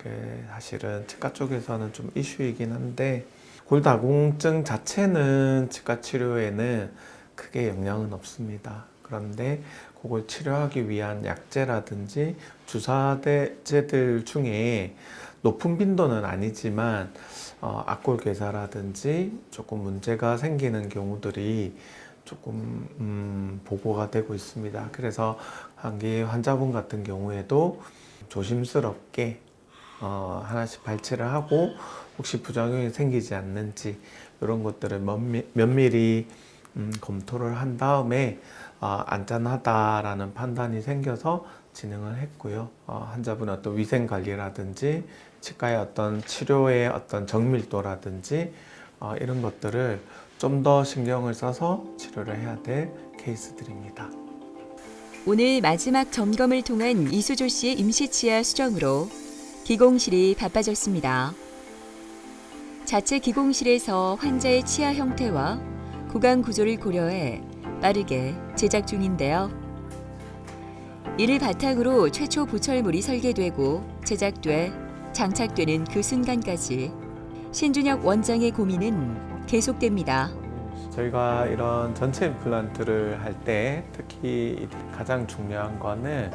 S7: 사실은 치과 쪽에서는 좀 이슈이긴 한데, 골다공증 자체는 치과 치료에는 크게 영향은 없습니다. 그런데 그걸 치료하기 위한 약제라든지 주사제들 중에 높은 빈도는 아니지만 악골괴사라든지 조금 문제가 생기는 경우들이 조금 보고가 되고 있습니다. 그래서 한계 환자분 같은 경우에도 조심스럽게 하나씩 발치를 하고 혹시 부작용이 생기지 않는지 이런 것들을 면밀히 검토를 한 다음에 안전하다라는 판단이 생겨서 진행을 했고요. 환자분의 어떤 위생 관리라든지 치과의 어떤 치료의 어떤 정밀도라든지 이런 것들을 좀 더 신경을 써서 치료를 해야 될 케이스들입니다.
S1: 오늘 마지막 점검을 통한 이수조 씨의 임시치아 수정으로 기공실이 바빠졌습니다. 자체 기공실에서 환자의 치아 형태와 구강 구조를 고려해 빠르게 제작 중인데요. 이를 바탕으로 최초 보철물이 설계되고 제작돼 장착되는 그 순간까지 신준혁 원장의 고민은 계속됩니다.
S7: 저희가 이런 전체 임플란트를 할 때 특히 가장 중요한 거는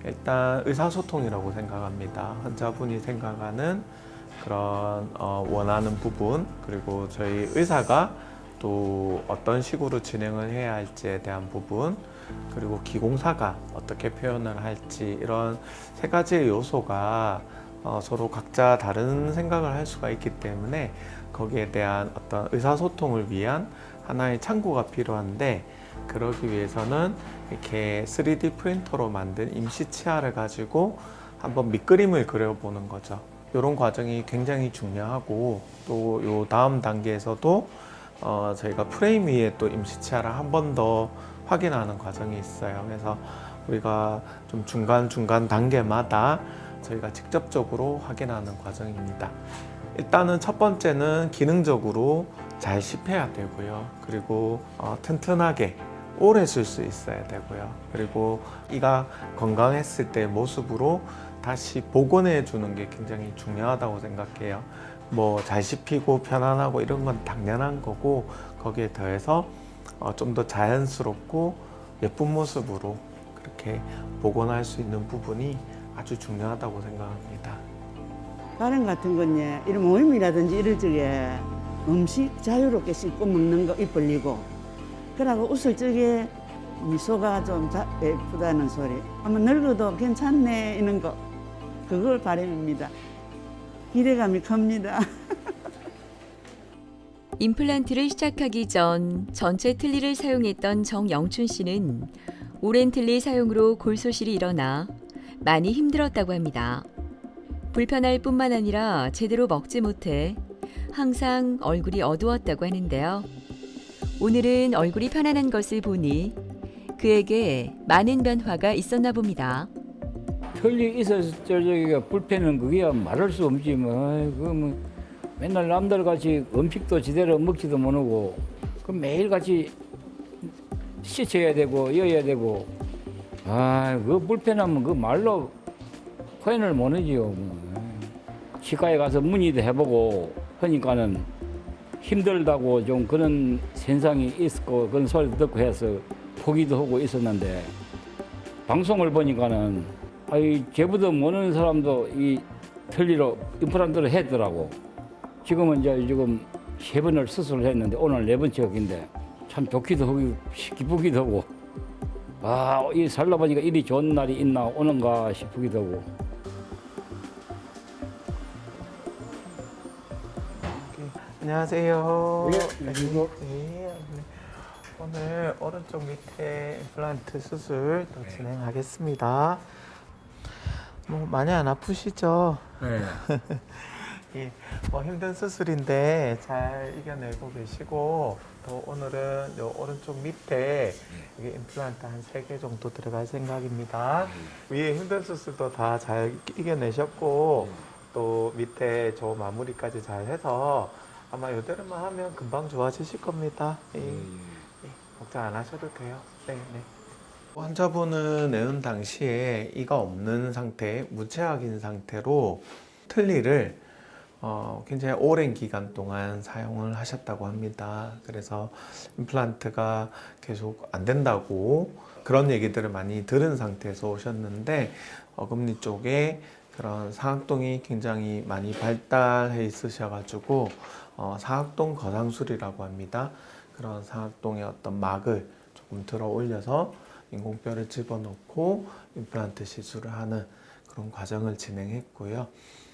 S7: 일단 의사소통이라고 생각합니다. 환자분이 생각하는 그런 원하는 부분, 그리고 저희 의사가 또 어떤 식으로 진행을 해야 할지에 대한 부분, 그리고 기공사가 어떻게 표현을 할지, 이런 3가지의 요소가 서로 각자 다른 생각을 할 수가 있기 때문에 거기에 대한 어떤 의사소통을 위한 하나의 창구가 필요한데, 그러기 위해서는 이렇게 3D 프린터로 만든 임시 치아를 가지고 한번 밑그림을 그려보는 거죠. 이런 과정이 굉장히 중요하고, 또 요 다음 단계에서도 저희가 프레임 위에 또 임시 치아를 한 번 더 확인하는 과정이 있어요. 그래서 우리가 좀 중간중간 단계마다 저희가 직접적으로 확인하는 과정입니다. 일단은 첫 번째는 기능적으로 잘 씹혀야 되고요. 그리고 튼튼하게 오래 쓸 수 있어야 되고요. 그리고 이가 건강했을 때 모습으로 다시 복원해 주는 게 굉장히 중요하다고 생각해요. 뭐 잘 씹히고 편안하고 이런 건 당연한 거고, 거기에 더해서 좀 더 자연스럽고 예쁜 모습으로 그렇게 복원할 수 있는 부분이 아주 중요하다고 생각합니다.
S8: 가령 같은 건요, 이런 모임이라든지 이럴 적에 음식 자유롭게 씹고 먹는 거 입 벌리고, 그러고 웃을 적에 미소가 좀 예쁘다는 소리, 한번 늙어도 괜찮네 이런 거, 그걸 바람입니다. 기대감이 큽니다.
S1: 임플란트를 시작하기 전 전체 틀니를 사용했던 정영춘 씨는 오랜 틀니 사용으로 골소실이 일어나 많이 힘들었다고 합니다. 불편할 뿐만 아니라 제대로 먹지 못해 항상 얼굴이 어두웠다고 하는데요. 오늘은 얼굴이 편안한 것을 보니 그에게 많은 변화가 있었나 봅니다.
S6: 틀리 있어서 저기가 불편은 그게 말할 수 없지 뭐. 뭐 맨날 남들 같이 음식도 제대로 먹지도 못하고 그 매일 같이 씻어야 되고 여야 되고, 그 불편하면 그 말로 표현을 못하지요. 뭐. 치과에 가서 문의도 해보고 하니까는 힘들다고 좀 그런 현상이 있었고 그런 소리도 듣고 해서 포기도 하고 있었는데, 방송을 보니까는 제보도 모르는 사람도 이 틀니로 임플란트를 했더라고. 지금은 지금 3번을 수술을 했는데 오늘 4번째인데 참 좋기도 하고 기쁘기도 하고, 이 살다 보니까 이리 좋은 날이 있나 오는가 싶기도 하고.
S7: 안녕하세요.
S6: 예, 그리고
S7: 오늘 오른쪽 밑에 임플란트 수술 또 진행하겠습니다. 뭐 많이 안 아프시죠?
S6: 네.
S7: 예, 힘든 수술인데 잘 이겨내고 계시고, 또 오늘은 요 오른쪽 밑에 이게 임플란트 한 3개 정도 들어갈 생각입니다. 위에 힘든 수술도 다 잘 이겨내셨고, 또 밑에 저 마무리까지 잘 해서 아마 이대로만 하면 금방 좋아지실 겁니다. 걱정 안 하셔도 돼요. 네. 환자분은 내은 당시에 이가 없는 상태, 무채악인 상태로 틀니를 굉장히 오랜 기간 동안 사용을 하셨다고 합니다. 그래서 임플란트가 계속 안 된다고 그런 얘기들을 많이 들은 상태에서 오셨는데, 어금니 쪽에 그런 상악동이 굉장히 많이 발달해 있으셔가지고 상악동 거상술이라고 합니다. 그런 상악동의 어떤 막을 조금 들어 올려서 인공뼈를 집어넣고 임플란트 시술을 하는 그런 과정을 진행했고요.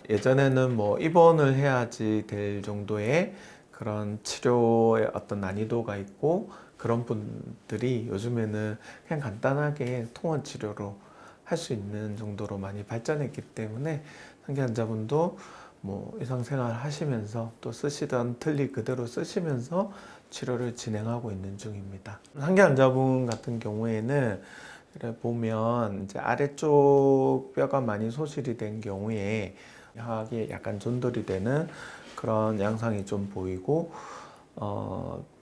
S7: 예전에는 뭐 입원을 해야지 될 정도의 그런 치료의 어떤 난이도가 있고, 그런 분들이 요즘에는 그냥 간단하게 통원 치료로 할 수 있는 정도로 많이 발전했기 때문에 상기 환자분도 뭐 일상생활 하시면서 또 쓰시던 틀니 그대로 쓰시면서 치료를 진행하고 있는 중입니다. 상기 환자분 같은 경우에는 보면 이제 아래쪽 뼈가 많이 소실이 된 경우에 혀학이 약간 존돌이 되는 그런 양상이 좀 보이고,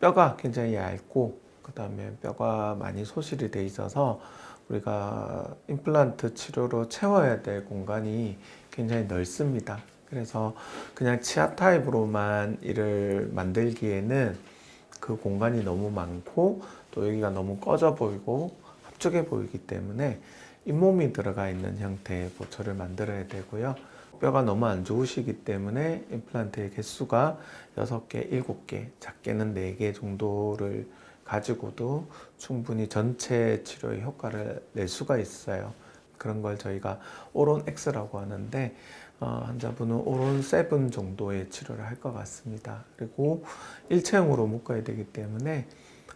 S7: 뼈가 굉장히 얇고 그 다음에 뼈가 많이 소실이 돼 있어서 우리가 임플란트 치료로 채워야 될 공간이 굉장히 넓습니다. 그래서 그냥 치아 타입으로만 이를 만들기에는 그 공간이 너무 많고 또 여기가 너무 꺼져 보이고 합죽해 보이기 때문에 잇몸이 들어가 있는 형태의 보초를 만들어야 되고요. 뼈가 너무 안 좋으시기 때문에 임플란트의 개수가 6개, 7개, 작게는 4개 정도를 가지고도 충분히 전체 치료의 효과를 낼 수가 있어요. 그런 걸 저희가 오론 X라고 하는데, 환자분은 오론 7 정도의 치료를 할 것 같습니다. 그리고 일체형으로 묶어야 되기 때문에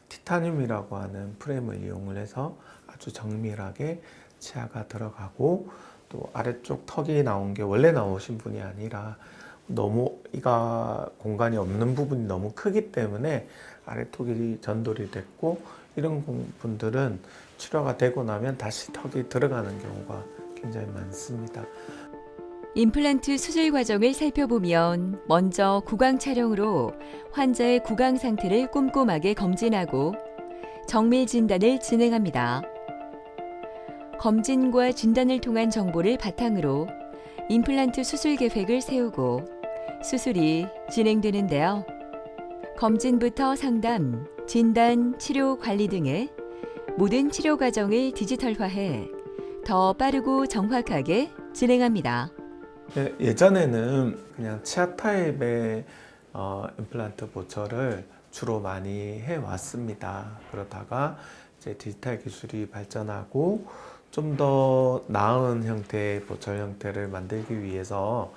S7: 티타늄이라고 하는 프레임을 이용을 해서 아주 정밀하게 치아가 들어가고, 또 아래쪽 턱이 나온 게 원래 나오신 분이 아니라 너무 이가 공간이 없는 부분이 너무 크기 때문에 아래턱이 전돌이 됐고, 이런 분들은 치료가 되고 나면 다시 턱이 들어가는 경우가 굉장히 많습니다.
S1: 임플란트 수술 과정을 살펴보면 먼저 구강 촬영으로 환자의 구강 상태를 꼼꼼하게 검진하고 정밀 진단을 진행합니다. 검진과 진단을 통한 정보를 바탕으로 임플란트 수술 계획을 세우고 수술이 진행되는데요. 검진부터 상담, 진단, 치료, 관리 등의 모든 치료 과정을 디지털화해 더 빠르고 정확하게 진행합니다.
S7: 예전에는 그냥 치아 타입의 임플란트 보철을 주로 많이 해왔습니다. 그러다가 이제 디지털 기술이 발전하고 좀 더 나은 형태의 보철 형태를 만들기 위해서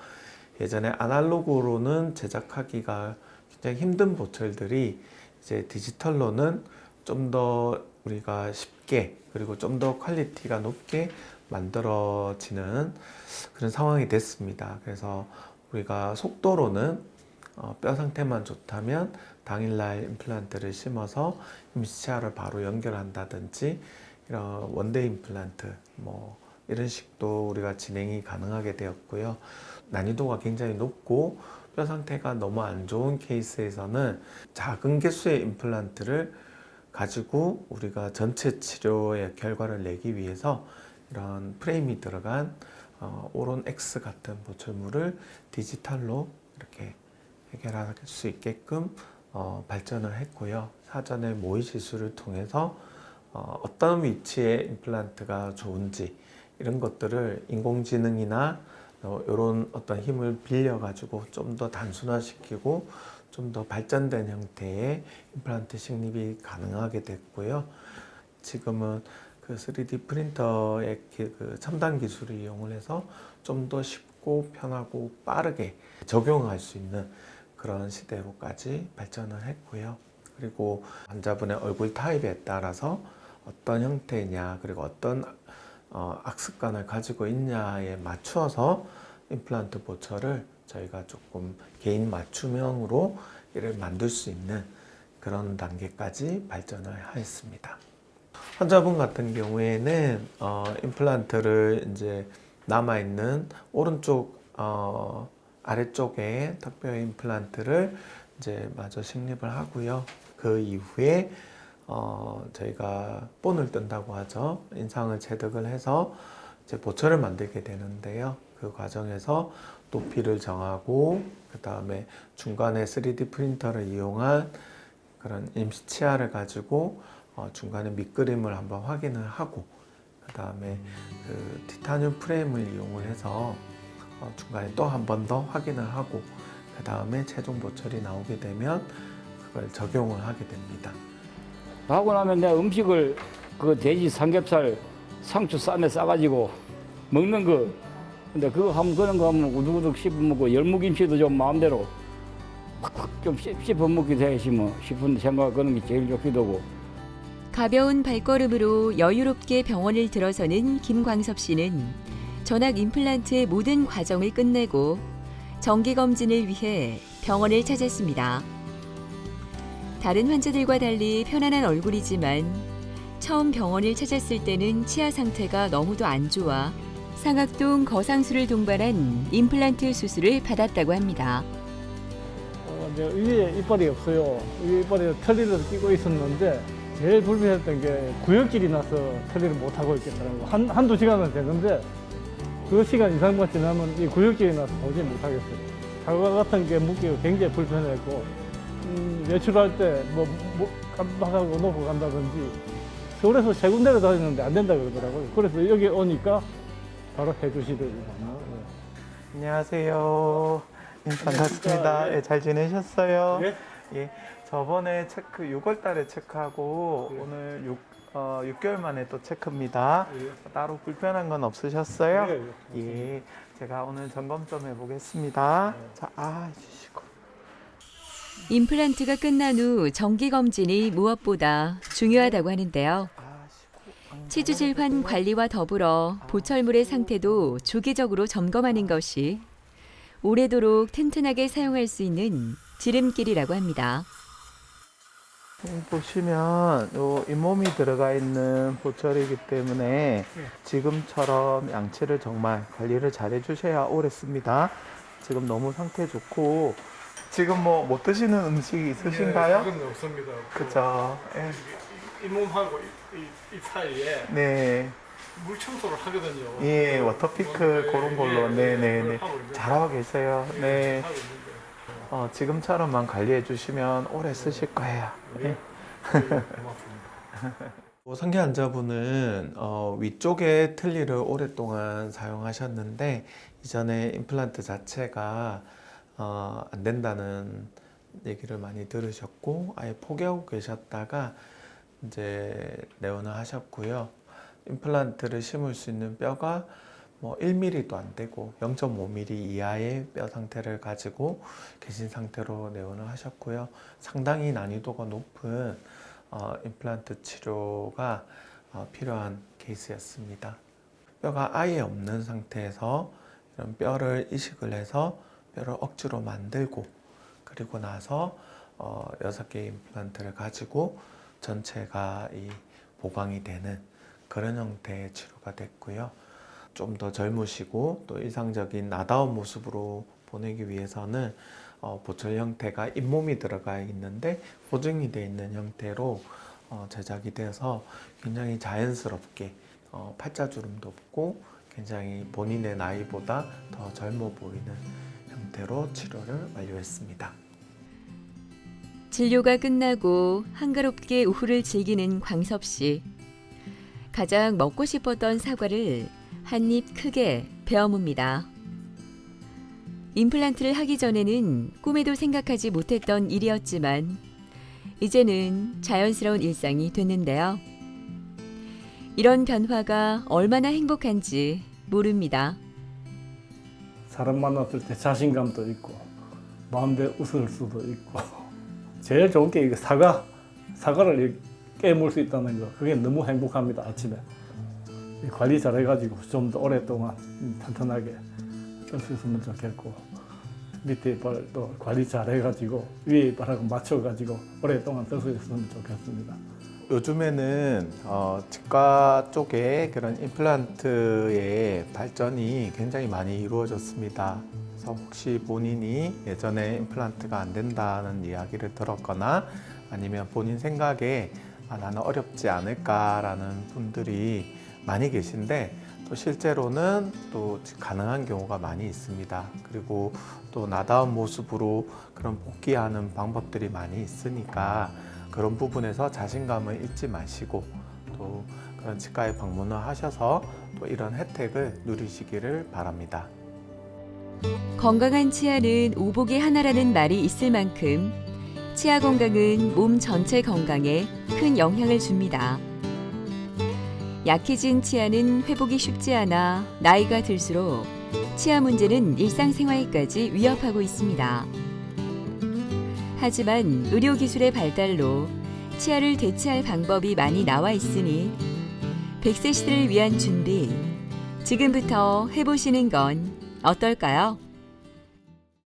S7: 예전에 아날로그로는 제작하기가 굉장히 힘든 보철들이 이제 디지털로는 좀 더 우리가 쉽게 그리고 좀 더 퀄리티가 높게 만들어지는 그런 상황이 됐습니다. 그래서 우리가 속도로는 뼈 상태만 좋다면 당일날 임플란트를 심어서 임시치아를 바로 연결한다든지 이런 원데이 임플란트 뭐 이런 식도 우리가 진행이 가능하게 되었고요. 난이도가 굉장히 높고 뼈 상태가 너무 안 좋은 케이스에서는 작은 개수의 임플란트를 가지고 우리가 전체 치료의 결과를 내기 위해서 이런 프레임이 들어간 오론 X 같은 보철물을 디지털로 이렇게 해결할 수 있게끔 발전을 했고요. 사전에 모의 시술을 통해서 어떤 위치에 임플란트가 좋은지 이런 것들을 인공지능이나 이런 어떤 힘을 빌려 가지고 좀 더 단순화시키고 좀 더 발전된 형태의 임플란트 식립이 가능하게 됐고요. 지금은 그 3D 프린터의 그 첨단 기술을 이용을 해서 좀 더 쉽고 편하고 빠르게 적용할 수 있는 그런 시대로까지 발전을 했고요. 그리고 환자분의 얼굴 타입에 따라서 어떤 형태냐 그리고 어떤 악습관을 가지고 있냐에 맞추어서 임플란트 보철을 저희가 조금 개인 맞춤형으로 이를 만들 수 있는 그런 단계까지 발전을 하였습니다. 환자분 같은 경우에는 임플란트를 이제 남아있는 오른쪽 아래쪽에 턱뼈 임플란트를 이제 마저 식립을 하고요. 그 이후에 저희가 본을 뜬다고 하죠. 인상을 체득을 해서 이제 보철을 만들게 되는데요. 그 과정에서 높이를 정하고 그 다음에 중간에 3D 프린터를 이용한 그런 임시치아를 가지고 중간에 밑그림을 한번 확인을 하고 그 다음에 그 티타늄 프레임을 이용을 해서 중간에 또 한 번 더 확인을 하고 그 다음에 최종 보철이 나오게 되면 그걸 적용을 하게 됩니다.
S6: 하고 나면 내가 음식을 그 돼지 삼겹살 상추 쌈에 싸가지고 먹는 거. 근데 그거 하면 그런 거 하면 우두우둑 씹어 먹고 열무김치도 좀 마음대로 팍팍 좀 씹어 먹게 싶은 생각 그런 게 제일 좋기도 하고.
S1: 가벼운 발걸음으로 여유롭게 병원을 들어서는 김광섭 씨는 전악 임플란트의 모든 과정을 끝내고 정기검진을 위해 병원을 찾았습니다. 다른 환자들과 달리 편안한 얼굴이지만 처음 병원을 찾았을 때는 치아 상태가 너무도 안 좋아 상악동 거상술을 동반한 임플란트 수술을 받았다고 합니다.
S9: 위에 이빨이 없어요. 위에 이빨에 털리를 끼고 있었는데 제일 불편했던 게 구역질이 나서 털리를 못하고 있겠다는 거. 한두 시간은 되는데 그 시간 이상만 지나면 이 구역질이 나서 도저히 못하겠어요. 사과 같은 게 묻기가 굉장히 불편했고 외출할 때 깜빡하고 놓고 간다든지 서울에서 세 군데를 다녔는데 안 된다 그러더라고요. 그래서 여기 오니까 바로 해주시더라고요.
S7: 안녕하세요. 반갑습니다. 예, 잘 지내셨어요?
S9: 네.
S7: 예, 저번에 6월 달에 체크하고 오늘 6개월 만에 또 체크입니다. 따로 불편한 건 없으셨어요? 예, 제가 오늘 점검 좀 해보겠습니다. 자, 주시고.
S1: 임플란트가 끝난 후 정기검진이 무엇보다 중요하다고 하는데요. 치주질환 관리와 더불어 보철물의 상태도 주기적으로 점검하는 것이 오래도록 튼튼하게 사용할 수 있는 지름길이라고 합니다.
S7: 보시면 요 잇몸이 들어가 있는 보철이기 때문에 지금처럼 양치를 정말 관리를 잘 해주셔야 오래 씁니다. 지금 너무 상태 좋고 지금 뭐 못 드시는 음식이 있으신가요?
S2: 지금 없습니다.
S7: 그죠. 예.
S9: 잇몸하고 이 사이에
S7: 네.
S9: 물 청소를 하거든요.
S7: 예, 워터피크 그런 걸로. 네네네. 잘하고 계세요. 네. 지금처럼만 관리해 주시면 오래 쓰실 거예요. 네. 상계 환자분은 위쪽에 틀니를 오랫동안 사용하셨는데 이전에 임플란트 자체가 안 된다는 얘기를 많이 들으셨고 아예 포기하고 계셨다가 이제 내원을 하셨고요. 임플란트를 심을 수 있는 뼈가 뭐 1mm도 안 되고 0.5mm 이하의 뼈 상태를 가지고 계신 상태로 내원을 하셨고요. 상당히 난이도가 높은 임플란트 치료가 필요한 케이스였습니다. 뼈가 아예 없는 상태에서 이런 뼈를 이식을 해서 뼈를 억지로 만들고 그리고 나서 6개의 임플란트를 가지고 전체가 이 보강이 되는 그런 형태의 치료가 됐고요. 좀 더 젊으시고 또 일상적인 나다운 모습으로 보내기 위해서는 보철 형태가 잇몸이 들어가 있는데 보증이 되어 있는 형태로 제작이 돼서 굉장히 자연스럽게 팔자주름도 없고 굉장히 본인의 나이보다 더 젊어 보이는 형태로 치료를 완료했습니다.
S1: 진료가 끝나고 한가롭게 오후를 즐기는 광섭 씨. 가장 먹고 싶었던 사과를 한 입 크게 베어뭅니다. 임플란트를 하기 전에는 꿈에도 생각하지 못했던 일이었지만 이제는 자연스러운 일상이 됐는데요. 이런 변화가 얼마나 행복한지 모릅니다.
S9: 사람 만났을 때 자신감도 있고 마음대로 웃을 수도 있고 제일 좋은 게 이거 사과를 깨물 수 있다는 거 그게 너무 행복합니다. 아침에 관리 잘해가지고 좀 더 오랫동안 튼튼하게 쓸 수 있으면 좋겠고 밑에 발도 관리 잘해가지고 위에 발하고 맞춰가지고 오랫동안 쓸 수 있으면 좋겠습니다.
S7: 요즘에는 치과 쪽에 그런 임플란트의 발전이 굉장히 많이 이루어졌습니다. 그래서 혹시 본인이 예전에 임플란트가 안 된다는 이야기를 들었거나 아니면 본인 생각에 나는 어렵지 않을까라는 분들이 많이 계신데 또 실제로는 또 가능한 경우가 많이 있습니다. 그리고 또 나다운 모습으로 그런 복귀하는 방법들이 많이 있으니까 그런 부분에서 자신감을 잃지 마시고 또 그런 치과에 방문을 하셔서 또 이런 혜택을 누리시기를 바랍니다.
S1: 건강한 치아는 오복의 하나라는 말이 있을 만큼 치아 건강은 몸 전체 건강에 큰 영향을 줍니다. 약해진 치아는 회복이 쉽지 않아 나이가 들수록 치아 문제는 일상생활까지 위협하고 있습니다. 하지만 의료기술의 발달로 치아를 되치할 방법이 많이 나와 있으니 100세 시대를 위한 준비, 지금부터 해보시는 건 어떨까요?